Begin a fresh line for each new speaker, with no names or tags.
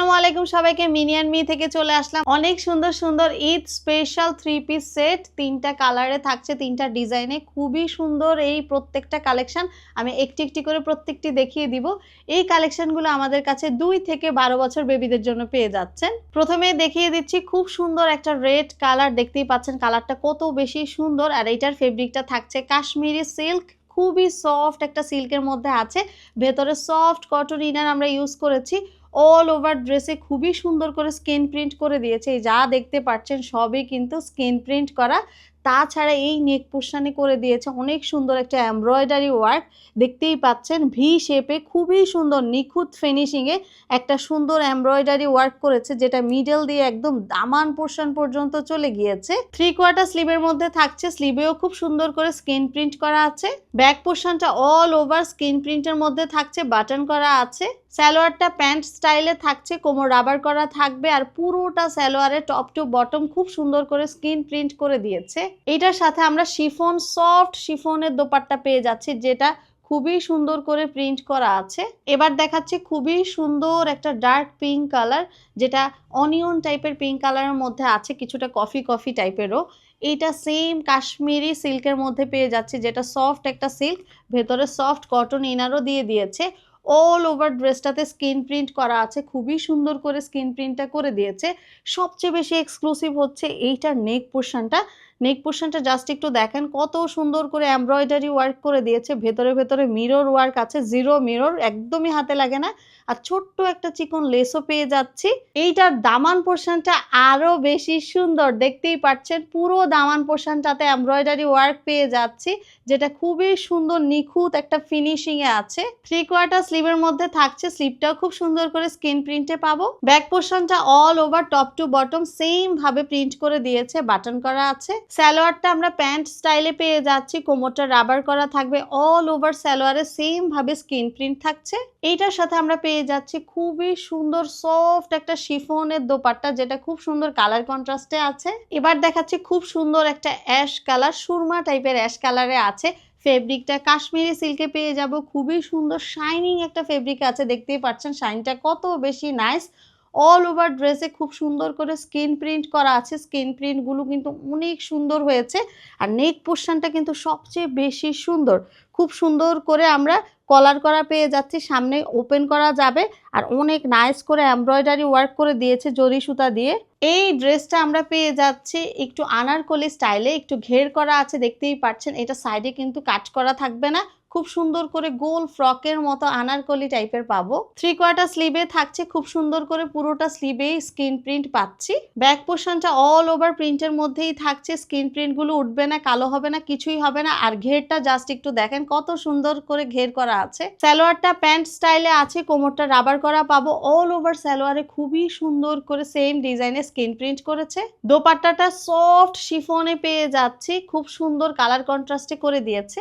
আসসালামু আলাইকুম সবাইকে মিনিয়ন মি থেকে চলে আসলাম অনেক সুন্দর সুন্দর ঈদ স্পেশাল 3 পিস সেট তিনটা কালারে থাকছে তিনটা ডিজাইনে খুবই সুন্দর এই প্রত্যেকটা কালেকশন আমি একটি একটি করে প্রত্যেকটি দেখিয়ে দিব এই কালেকশনগুলো আমাদের কাছে 2 থেকে 12 বছর বেবিদের জন্য পেয়ে যাচ্ছেন প্রথমে দেখিয়ে দিচ্ছি খুব সুন্দর একটা রেড কালার দেখতেই পাচ্ছেন কালারটা কত বেশি সুন্দর আর এটার ফেব্রিকটা থাকছে কাশ্মীরি সিল্ক খুবই সফট একটা সিল্কের মধ্যে আছে ভেতরে সফট কটন ইনার আমরা ইউজ করেছি অল ওভার ড্রেসে খুবই সুন্দর করে স্ক্রিন প্রিন্ট করে দিয়েছে যা দেখতে পাচ্ছেন সবই কিন্তু স্ক্রিন প্রিন্ট করা তাছাড়া এই নেক পোর্শনে করে দিয়েছে অনেক সুন্দর একটা এমব্রয়ডারি ওয়ার্ক দেখতেই পাচ্ছেন ভি শেপে খুবই সুন্দর নিখুঁত ফিনিশিংয়ে একটা সুন্দর এমব্রয়ডারি ওয়ার্ক করেছে যেটা মিডল দিয়ে একদম দামান পোর্শন পর্যন্ত চলে গিয়েছে 3/4 স্লিভের মধ্যে থাকছে স্লিভেও খুব সুন্দর করে স্ক্রিন প্রিন্ট করা আছে ব্যাক পোর্শনটা অল ওভার স্ক্রিন প্রিন্টের মধ্যে থাকছে বাটন করা আছে সালোয়ারটা প্যান্ট স্টাইলে থাকছে কোমর রাবার করা থাকবে আর পুরোটা সালোয়ারে টপ টু বটম খুব সুন্দর করে স্ক্রিন প্রিন্ট করে দিয়েছে এটার সাথে আমরা শিফন সফট শিফনের দোপাট্টা পেয়ে যাচ্ছি যেটা খুবই সুন্দর করে প্রিন্ট করা আছে এবার দেখাচ্ছি খুবই সুন্দর একটা ডার্ক পিঙ্ক কালার যেটা অনিয়ন টাইপের পিঙ্ক কালারের মধ্যে আছে কিছুটা কফি কফি টাইপেরও এইটা সেম কাশ্মীরি সিল্কের মধ্যে পেয়ে যাচ্ছে যেটা সফট একটা সিল্ক ভেতরে সফট কটন ইনারও দিয়ে দিয়েছে অল ওভার ড্রেসটাতে স্ক্রিন প্রিন্ট করা আছে খুবই সুন্দর করে স্ক্রিন প্রিন্টটা করে দিয়েছে সবচেয়ে বেশি এক্সক্লুসিভ হচ্ছে এইটার নেক পোর্শনটা জাস্ট একটু দেখেন কত সুন্দর করে এমব্রয়ডারি ওয়ার্ক করে দিয়েছে ভেতরে ভেতরে মিরর ওয়ার্ক আছে জিরো মিরর একদমই হাতে লাগে না আর ছোট্ট একটা চিকন লেসও পেয়ে যাচ্ছি এইটার দামান পোর্শনটা আরো বেশি সুন্দর দেখতেই পাচ্ছেন পুরো দামান পোর্শনটাতে এমব্রয়ডারি ওয়ার্ক পেয়ে যাচ্ছি যেটা খুবই সুন্দর নিখুঁত একটা ফিনিশিং এ আছে 3/4 স্লিভের মধ্যে থাকছে স্লিভটাও খুব সুন্দর করে স্ক্রিন প্রিন্টে পাবো ব্যাক পোর্শনটা all over top to bottom same ভাবে প্রিন্ট করে দিয়েছে বাটন করা আছে সালোয়ারটা আমরা প্যান্ট স্টাইলে পেয়ে যাচ্ছি কোমরটা রাবার করা থাকবে অল ওভার সালোয়ারে সেম ভাবে স্ক্রিন প্রিন্ট থাকছে এইটার সাথে আমরা পেয়ে যাচ্ছি খুবই সুন্দর সফট একটা শিফনের দোপাট্টা যেটা খুব সুন্দর কালার কন্ট্রাস্টে আছে এবার দেখাচ্ছি খুব সুন্দর একটা অ্যাশ কালার সুরমা টাইপের অ্যাশ কালারে আছে ফেব্রিকটা কাশ্মীরি সিল্কে পেয়ে যাব খুবই সুন্দর শাইনিং একটা ফেব্রিক আছে দেখতেই পাচ্ছেন শাইনটা কত বেশি নাইস অল ওভার ড্রেসে খুব সুন্দর করে স্ক্রিন প্রিন্ট করা আছে স্ক্রিন প্রিন্টগুলো কিন্তু অনেক সুন্দর হয়েছে আর নেক পোর্শনটা কিন্তু সবচেয়ে বেশি সুন্দর খুব সুন্দর করে আমরা কলার করা পেয়ে যাচ্ছি সামনে ওপেন করা যাবে আর অনেক নাইস করে এমব্রয়ডারি ওয়ার্ক করে দিয়েছে জরি সুতা দিয়ে এই ড্রেসটা আমরা পেয়ে যাচ্ছি একটু আনারকলি স্টাইলে একটু ঘের করা আছে দেখতেই পাচ্ছেন এটা সাইডে কিন্তু কাট করা থাকবে না খুব সুন্দর করে গোল ফ্রকের মতো আনারকলি টাইপের পাবো 3/4 স্লিভে থাকছে খুব সুন্দর করে পুরোটা স্লিভেই স্ক্রিন প্রিন্ট পাচ্ছি ব্যাক পোর্শনটা অল ওভার প্রিন্টের মধ্যেই থাকছে স্ক্রিন প্রিন্ট গুলো উঠবে না কালো হবে না কিছুই হবে না আর ঘেরটা জাস্ট একটু দেখেন কত সুন্দর করে ঘের করা আছে সালোয়ারটা প্যান্ট স্টাইলে আছে কোমরটা রাবার করা পাবো অল ওভার সালোয়ারে খুবই সুন্দর করে সেম ডিজাইনে স্ক্রিন প্রিন্ট করেছে দোপাট্টাটা সফট শিফনে পেয়ে যাচ্ছি খুব সুন্দর কালার কন্ট্রাস্টে করে দিয়েছে